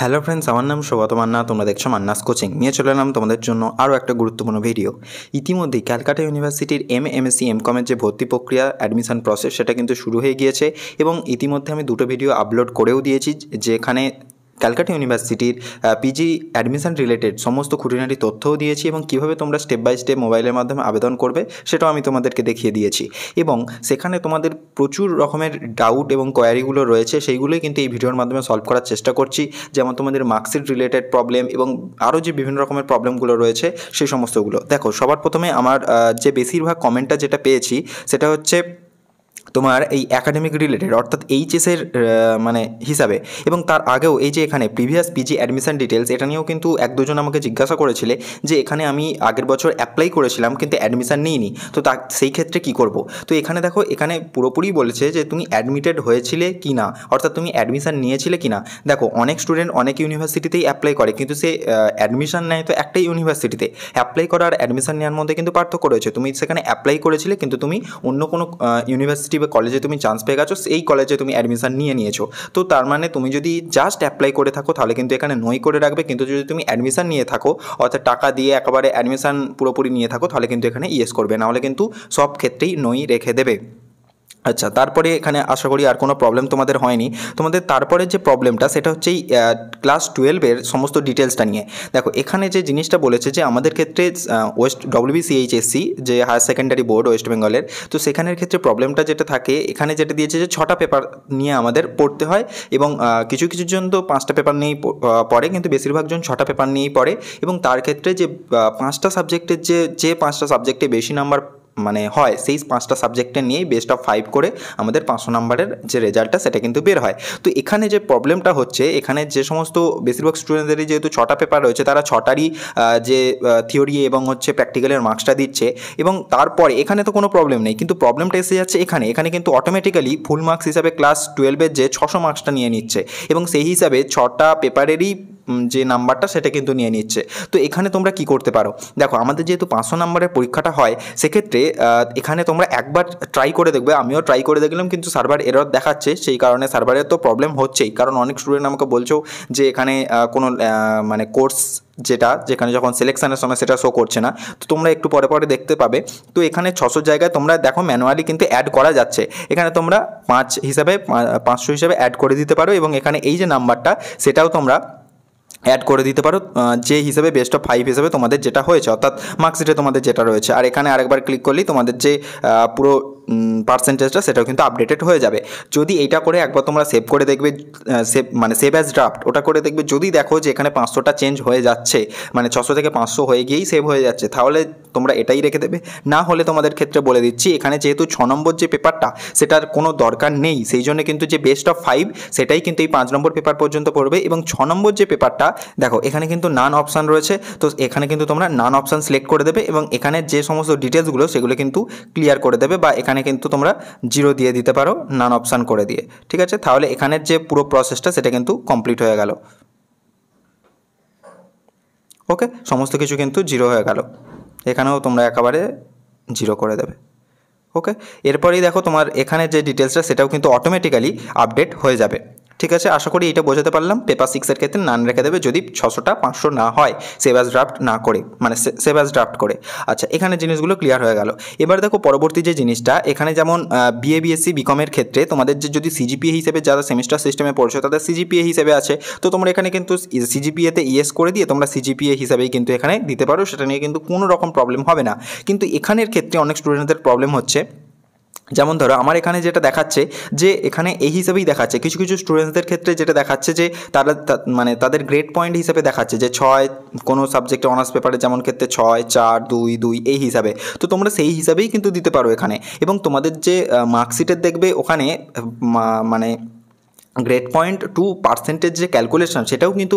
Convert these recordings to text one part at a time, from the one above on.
Hello friends, আমার নাম সৌগত মান্না। তোমরা দেখছো মান্নাস কোচিং। নিয়ে চলে এলাম তোমাদের জন্য আরও একটা গুরুত্বপূর্ণ ভিডিও। ইতিমধ্যেই ক্যালকাটা ইউনিভার্সিটির এমএসসি এমকমের যে ভর্তি প্রক্রিয়া অ্যাডমিশন প্রসেস সেটা কিন্তু শুরু হয়ে গিয়েছে এবং ইতিমধ্যে আমি দুটো ভিডিও আপলোড করেও দিয়েছি, যেখানে ক্যালকাটা ইউনিভার্সিটির পিজি অ্যাডমিশন রিলেটেড সমস্ত খুঁটিনাটি তথ্যও দিয়েছি এবং কীভাবে তোমরা স্টেপ বাই স্টেপ মোবাইলের মাধ্যমে আবেদন করবে সেটাও আমি তোমাদেরকে দেখিয়ে দিয়েছি। এবং সেখানে তোমাদের প্রচুর রকমের ডাউট এবং কোয়ারিগুলো রয়েছে, সেইগুলোই কিন্তু এই ভিডিওর মাধ্যমে সলভ করার চেষ্টা করছি। যেমন তোমাদের মার্কশিট রিলেটেড প্রবলেম এবং আরও যে বিভিন্ন রকমের প্রবলেমগুলো রয়েছে সেই সমস্তগুলো। দেখো, সবার প্রথমে আমার যে বেশিরভাগ কমেন্টটা যেটা পেয়েছি সেটা হচ্ছে তোমার এই একাডেমিক রিলেটেড, অর্থাৎ এইচএসের মানে হিসাবে, এবং তার আগেও এই যে এখানে প্রিভিয়াস পিজি অ্যাডমিশন ডিটেলস, এটা নিয়েও কিন্তু এক দুজন আমাকে জিজ্ঞাসা করেছিলে যে এখানে আমি আগের বছর অ্যাপ্লাই করেছিলাম কিন্তু অ্যাডমিশন নিইনি, তো সেই ক্ষেত্রে কি করব। তো এখানে দেখো, এখানে পুরোপুরি বলেছে যে তুমি অ্যাডমিটেড হয়েছিলে কি না, অর্থাৎ তুমি অ্যাডমিশন নিয়েছিলে কি না। দেখো, অনেক স্টুডেন্ট অনেক ইউনিভার্সিটিতেই অ্যাপ্লাই করে, কিন্তু সে অ্যাডমিশন নেয় তো একটাই ইউনিভার্সিটিতে। অ্যাপ্লাই করা আর অ্যাডমিশন নেওয়ার মধ্যে কিন্তু পার্থক্য রয়েছে। তুমি সেখানে অ্যাপ্লাই করেছিলে কিন্তু তুমি অন্য কোনো ইউনিভার্সিটি বা কলেজে তুমি চান্স পেয়ে গেছো, এই কলেজে তুমি অ্যাডমিশন নিয়েছো। তো তার মানে তুমি যদি জাস্ট অ্যাপ্লাই করে থাকো তাহলে কিন্তু এখানে নই করে রাখবে, কিন্তু যদি তুমি অ্যাডমিশন নিয়ে থাকো অর্থাৎ টাকা দিয়ে একেবারে অ্যাডমিশন পুরোপুরি নিয়ে থাকো তাহলে কিন্তু এখানে ইয়েস করবে, নাহলে কিন্তু সব ক্ষেত্রেই নই রেখে দেবে। আচ্ছা, তারপরে এখানে আশা করি আর কোনো প্রবলেম তোমাদের হয়নি। তোমাদের তারপরে যে প্রবলেমটা সেটা হচ্ছে এই ক্লাস 12-এর সমস্ত ডিটেলসটা নিয়ে। দেখো, এখানে যে জিনিসটা বলেছে যে আমাদের ক্ষেত্রে WBCHSC যে হায়ার সেকেন্ডারি বোর্ড ওয়েস্ট বেঙ্গলের, তো সেখানের ক্ষেত্রে প্রবলেমটা যেটা থাকে, এখানে যেটা দিয়েছে যে 6টা পেপার নিয়ে আমাদের পড়তে হয় এবং কিছু জন তো 5টা পেপার নিয়েই পড়ে, কিন্তু বেশিরভাগ জন 6টা পেপার নিয়েই পড়ে। এবং তার ক্ষেত্রে যে 5টা সাবজেক্টের যে 5টা সাবজেক্টে বেশি নাম্বার মানে হয়, সেই 5টা সাবজেক্টে নিয়েই বেস্ট অফ 5 করে আমাদের 500 নাম্বারের যে রেজাল্টটা সেটা কিন্তু বের হয়। তো এখানে যে প্রবলেমটা হচ্ছে, এখানে যে সমস্ত বেশিরভাগ স্টুডেন্টদেরই যেহেতু 6টা পেপার রয়েছে, তারা 6টারই যে থিওরি এবং হচ্ছে প্র্যাকটিক্যালের মার্কসটা দিচ্ছে এবং তারপরে এখানে তো কোনো প্রবলেম নেই, কিন্তু প্রবলেমটা এসে যাচ্ছে এখানে কিন্তু অটোমেটিক্যালি ফুল মার্কস হিসাবে ক্লাস 12-এর যে 600 মার্কসটা নিয়ে নিচ্ছে এবং সেই হিসাবে 6টা পেপারেরই যে নাম্বারটা সেটা কিন্তু নিয়ে নিচ্ছে। তো এখানে তোমরা কি করতে পারো, দেখো আমাদের যেহেতু 500 নাম্বারের পরীক্ষাটা হয়, সেক্ষেত্রে এখানে তোমরা একবার ট্রাই করে দেখবে। আমিও ট্রাই করে দেখলাম কিন্তু সার্ভার এরর দেখাচ্ছে, সেই কারণে সার্ভারের তো প্রবলেম হচ্ছেই, কারণ অনেক স্টুডেন্ট আমাকে বলছো যে এখানে কোনো মানে কোর্স যেখানে যখন সিলেকশনের সময় সেটা শো করছে না। তো তোমরা একটু পরে দেখতে পাবে। তো এখানে 600 জায়গায় তোমরা দেখো ম্যানুয়ালি কিন্তু অ্যাড করা যাচ্ছে, এখানে তোমরা 500 হিসাবে অ্যাড করে দিতে পারো এবং এখানে এই যে নাম্বারটা সেটাও তোমরা অ্যাড করে দিতে পারো যে হিসেবে বেস্ট অফ 5 হিসেবে তোমাদের যেটা হয়েছে, অর্থাৎ মার্কশিটে তোমাদের যেটা রয়েছে। আর এখানে আরেকবার ক্লিক করলেই তোমাদের যে পুরো পার্সেন্টেজটা সেটাও কিন্তু আপডেটেড হয়ে যাবে। যদি এইটা করে একবার তোমরা সেভ করে দেখবে, সেভ অ্যাজ ড্রাফট ওটা করে দেখবে, যদি দেখো যে এখানে 500টা চেঞ্জ হয়ে যাচ্ছে, মানে 600 থেকে 500 হয়ে গিয়েই সেভ হয়ে যাচ্ছে, তাহলে তোমরা এটাই রেখে দেবে। না হলে তোমাদের ক্ষেত্রে বলে দিচ্ছি, এখানে যেহেতু 6 নম্বর যে পেপারটা সেটার কোনো দরকার নেই, সেই জন্য কিন্তু যে বেস্ট অফ 5 সেটাই কিন্তু এই 5 নম্বর পেপার পর্যন্ত পড়বে এবং 6 নম্বর যে পেপারটা দেখো এখানে কিন্তু নান অপশান রয়েছে, তো এখানে কিন্তু তোমরা নান অপশান সিলেক্ট করে দেবে এবং এখানে যে সমস্ত ডিটেলসগুলো সেগুলো কিন্তু ক্লিয়ার করে দেবে, বা এখানে কিন্তু তোমরা 0 দিয়ে দিতে পারো নান অপশান করে দিয়ে। ঠিক আছে, তাহলে এখানের যে পুরো প্রসেসটা সেটা কিন্তু কমপ্লিট হয়ে গেল। ওকে, সমস্ত কিছু কিন্তু 0 হয়ে গেল, এখানেও তোমরা একেবারে 0 করে দেবে। ওকে, এরপরেই দেখো তোমার এখানে যে ডিটেলসটা সেটাও কিন্তু অটোমেটিক্যালি আপডেট হয়ে যাবে। ঠিক আছে, আশা করি এটা বোঝাতে পারলাম। পেপার 6-এর ক্ষেত্রে নান রেখে দেবে যদি 600টা 500 না হয়, সেভ অ্যাজ ড্রাফট না করে, মানে সেভ অ্যাজ ড্রাফট করে। আচ্ছা, এখানে জিনিসগুলো ক্লিয়ার হয়ে গেল। এবার দেখো পরবর্তী যে জিনিসটা, এখানে যেমন বিএ বিএসসি বিকমের ক্ষেত্রে তোমাদের যে যদি সিজিপিএ হিসেবে যারা সেমিস্টার সিস্টেমে পড়ছো তাদের সিজিপিএ হিসেবে আছে, তো তোমরা এখানে কিন্তু সিজিপিএতে ইয়েস করে দিয়ে তোমরা সিজিপিএ হিসাবেই কিন্তু এখানে দিতে পারো, সেটা নিয়ে কিন্তু কোনো রকম প্রবলেম হবে না। কিন্তু এখানের ক্ষেত্রে অনেক স্টুডেন্টদের প্রবলেম হচ্ছে, যেমন ধরো আমার এখানে যেটা দেখাচ্ছে যে এখানে এই হিসেবেই দেখাচ্ছে, কিছু স্টুডেন্টসদের ক্ষেত্রে যেটা দেখাচ্ছে যে তারা মানে তাদের গ্রেড পয়েন্ট হিসেবে দেখাচ্ছে যে 6 কোনো সাবজেক্টে অনার্স পেপারে যেমন ক্ষেত্রে 6, 4, 2, 2 এই হিসাবে। তো তোমরা সেই হিসাবেই কিন্তু দিতে পারো এখানে, এবং তোমাদের যে মার্কশিটের দেখবে ওখানে মানে গ্রেড পয়েন্ট টু পার্সেন্টেজ যে ক্যালকুলেশন সেটাও কিন্তু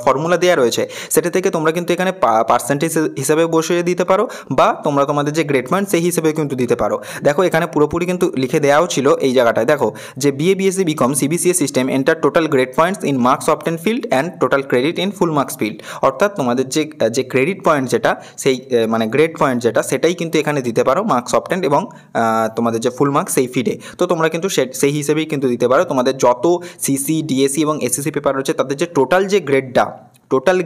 ফর্মুলা দেওয়া রয়েছে, সেটা থেকে তোমরা কিন্তু এখানে পার্সেন্টেজ হিসাবে বসিয়ে দিতে পারো, বা তোমরা তোমাদের যে গ্রেড পয়েন্ট সেই হিসেবে কিন্তু দিতে পারো। দেখো এখানে পুরোপুরি কিন্তু লিখে দেওয়াও ছিল এই জায়গাটায়, দেখো যে BA BSc BCom CBCA system enter total grade points in marks obtain field and total credit in full marks field, অর্থাৎ তোমাদের যে ক্রেডিট পয়েন্ট যেটা সেই মানে গ্রেড পয়েন্ট যেটা সেটাই কিন্তু এখানে দিতে পারো মার্কস অবটেন এবং তোমাদের যে ফুল মার্কস সেই ফিডে। তো তোমরা কিন্তু সেই হিসেবেই কিন্তু দিতে পারো, তোমাদের যত সিসি, ডিএসি এবং এসএসসি পেপার রয়েছে তাদের যে টোটাল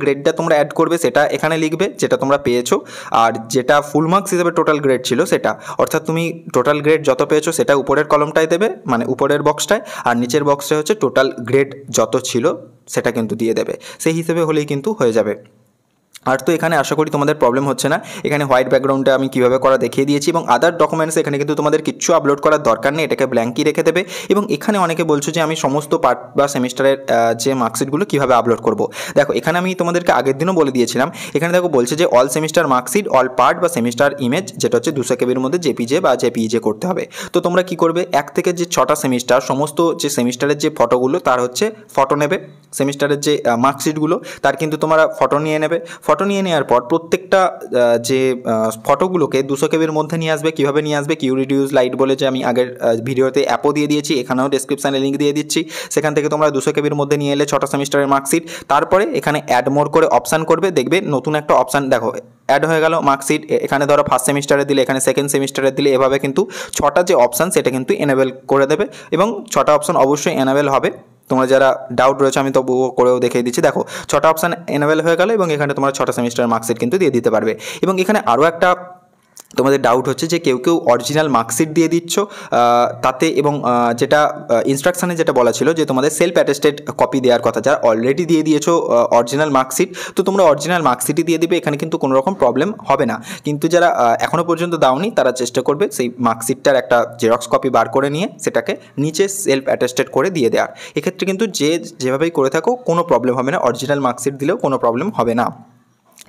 গ্রেডটা তোমরা অ্যাড করবে সেটা এখানে লিখবে, যেটা তোমরা পেয়েছো, আর যেটা ফুল মার্কস হিসেবে টোটাল গ্রেড ছিল সেটা, অর্থাৎ তুমি টোটাল গ্রেড যত পেয়েছো সেটা উপরের কলমটায় দেবে, মানে উপরের বক্সটায়, আর নিচের বক্সটায় হচ্ছে টোটাল গ্রেড যত ছিল সেটা কিন্তু দিয়ে দেবে। সেই হিসেবে হলেই কিন্তু হয়ে যাবে। আর তো এখানে আশা করি তোমাদের প্রবলেম হচ্ছে না। এখানে হোয়াইট ব্যাকগ্রাউন্ডে আমি কীভাবে করা দেখিয়ে দিয়েছি, এবং আদার ডকুমেন্টস এখানে কিন্তু তোমাদের কিচ্ছু আপলোড করার দরকার নেই, এটাকে ব্ল্যাঙ্কই রেখে দেবে। এবং এখানে অনেকে বলছো যে আমি সমস্ত পার্ট বা সেমিস্টারের যে মার্কশিটগুলো কীভাবে আপলোড করব। দেখো এখানে আমি তোমাদেরকে আগের দিনও বলে দিয়েছিলাম, এখানে দেখো বলছে যে all semester marksheet, all part বা সেমিস্টার ইমেজ, যেটা হচ্ছে 200 কেবির মধ্যে জেপিজে বা জেপিইজে করতে হবে। তো তোমরা কি করবে, 1 থেকে যে 6টা সেমিস্টার, সমস্ত যে সেমিস্টারের যে ফটোগুলো তার হচ্ছে ফটো নেবে, সেমিস্টারের যে মার্কশিটগুলো তার কিন্তু তোমরা ফটো নিয়ে নেবে। ফটো নিয়ে নেওয়ার পর প্রত্যেকটা যে ফটোগুলোকে 200 কেবির মধ্যে নিয়ে আসবে। কীভাবে নিয়ে আসবে, কিউ রিডিউস লাইট বলে যে আমি আগের ভিডিওতে অ্যাপও দিয়ে দিয়েছি, এখানেও ডেসক্রিপশানে লিঙ্ক দিয়ে দিচ্ছি, সেখান থেকে তোমরা 200 কেবির মধ্যে নিয়ে এলে 6টা সেমিস্টারের মার্কশিট। তারপরে এখানে অ্যাড মোর করে অপশান করবে, দেখবে নতুন একটা অপশান দেখো অ্যাড হয়ে গেল মার্কশিট। এখানে ধরো ফার্স্ট সেমিস্টারে দিলে, এখানে সেকেন্ড সেমিস্টারে দিলে, এভাবে কিন্তু 6টা যে অপশান সেটা কিন্তু এনেবেল করে দেবে, এবং 6টা অপশান অবশ্যই এনেবেল হবে। তোমরা যারা ডাউট রয়েছে আমি তবুও করেও দেখিয়ে দিচ্ছি, দেখো 6টা অপশান এনেবেল হয়ে গেল, এবং এখানে তোমরা 6টা সেমিস্টারের মার্কশিট কিন্তু দিয়ে দিতে পারবে। এবং এখানে আরও একটা তোমাদের ডাউট হচ্ছে যে কেউ অরিজিনাল মার্কশিট দিয়ে দিচ্ছ তাতে, এবং যেটা ইনস্ট্রাকশানে যেটা বলা ছিল যে তোমাদের সেলফ অ্যাটেস্টেড কপি দেওয়ার কথা, যারা অলরেডি দিয়ে দিয়েছো অরিজিনাল মার্কশিট, তো তোমরা অরিজিনাল মার্কশিটই দিয়ে দিবে, এখানে কিন্তু কোনো রকম প্রবলেম হবে না। কিন্তু যারা এখনও পর্যন্ত দাওনি তারা চেষ্টা করবে সেই মার্কশিটটার একটা জেরক্স কপি বার করে নিয়ে সেটাকে নিচে সেলফ অ্যাটেস্টেড করে দিয়ে দেওয়ার। এক্ষেত্রে কিন্তু যেভাবেই করে থাকো কোনো প্রবলেম হবে না, অরিজিনাল মার্কশিট দিলেও কোনো প্রবলেম হবে না।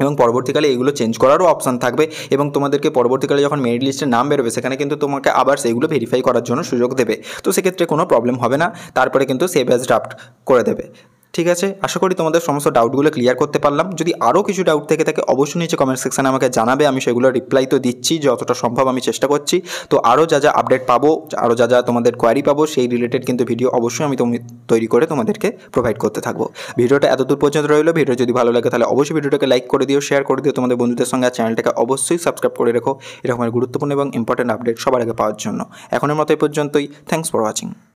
এবং পরবর্তীকালে এগুলো চেঞ্জ করারও অপশান থাকবে, এবং তোমাদেরকে পরবর্তীকালে যখন মেরিট লিস্টের নাম বেরোবে সেখানে কিন্তু তোমাকে আবার সেইগুলো ভেরিফাই করার জন্য সুযোগ দেবে। তো সেক্ষেত্রে কোনো প্রবলেম হবে না, তারপরে কিন্তু সেভ অ্যাজ ড্রাফট করে দেবে। ঠিক আছে, আশা করি তোমাদের সমস্ত ডাউটগুলো ক্লিয়ার করতে পারলাম। যদি আরও কিছু ডাউট থেকে থাকে অবশ্যই নিচে কমেন্ট সেকশানে আমাকে জানাবে, আমি সেগুলো রিপ্লাই তো দিচ্ছি যতটা সম্ভব আমি চেষ্টা করছি। তো আরও যা আপডেট পাবো, আরও যা তোমাদের কোয়ারি পাবো সেই রিলেটেড কিন্তু ভিডিও অবশ্যই আমি তৈরি করে তোমাদেরকে প্রোভাইড করতে থাকবো। ভিডিওটা এতদূর পর্যন্ত রইলো। ভিডিও যদি ভালো লাগে তাহলে অবশ্যই ভিডিওটাকে লাইক করে দিও, শেয়ার করে দিও তোমাদের বন্ধুদের সঙ্গে, আর চ্যানেলটাকে অবশ্যই সাবস্ক্রাইব করে রেখো এরকমের গুরুত্বপূর্ণ এবং ইম্পর্টেন্ট আপডেট সবার আগে পাওয়ার জন্য। এখনের মতো এই পর্যন্তই। Thanks for watching.